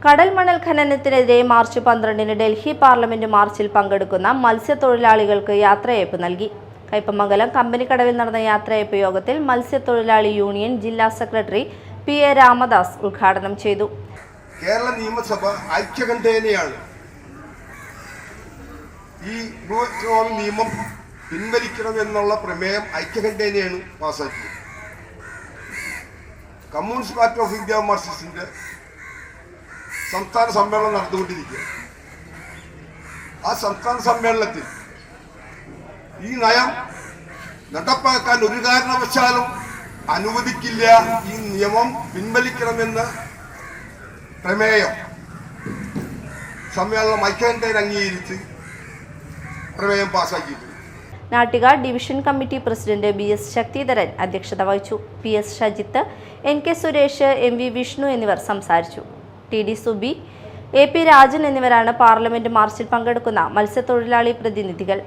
കടൽ മണൽ ഖനനത്തിനെതിരെ March 12-ന് Delhi parliament മാർച്ചിൽ പങ്കെടുക്കുന്ന മത്സ്യത്തൊഴിലാളികൾക്ക് യാത്രയയപ്പ് നൽകി. കയ്പമംഗലം കമ്പനിക്കടവിൽ നടന്ന യാത്രയയപ്പ് യോഗത്തിൽ മത്സ്യത്തൊഴിലാളി യൂണിയൻ ജില്ലാ സെക്രട്ടറി പി.എ. രാമദാസ് ഉദ്ഘാടനം ചെയ്തു. കേരള നിയമസഭ ഐക്യകണ്ഠേനയാണ് ഈ നിയമം പിൻവലിക്കണമെന്നുള്ള പ്രമേയം ഐക്യകണ്ഠേനയാണ് പാസാക്കിയത്. കമ്മ്യൂണിസ്റ്റ് പാർട്ടി ഓഫ് ഇന്ത്യ മാർക്സിസ്റ്റിന്റെ സംസ്ഥാന സമ്മേളനം നടന്നുകൊണ്ടിരിക്കുക. ആ സംസ്ഥാന സമ്മേളനത്തിൽ ഈ നയം നടപ്പാക്കാൻ ഒരു കാരണവശാലും അനുവദിക്കില്ല, ഈ നിയമം പിൻവലിക്കണമെന്ന പ്രമേയം സമ്മേളനം ഐക്യകണ്ഠേന അംഗീകരിച്ച് പ്രമേയം പാസാക്കിയിട്ടുണ്ട്. Nattika division committee president B S. Sakthidharan അധ്യക്ഷത വഹിച്ചു. P S. Shajith, N K. Suresh, M V. Vishnu എന്നിവർ സംസാരിച്ചു. ടി.ഡി. സുബി, എ.പി. രാജൻ എന്നിവരാണ് പാർലമെന്റ് മാർച്ചിൽ പങ്കെടുക്കുന്ന മത്സ്യത്തൊഴിലാളി പ്രതിനിധികൾ.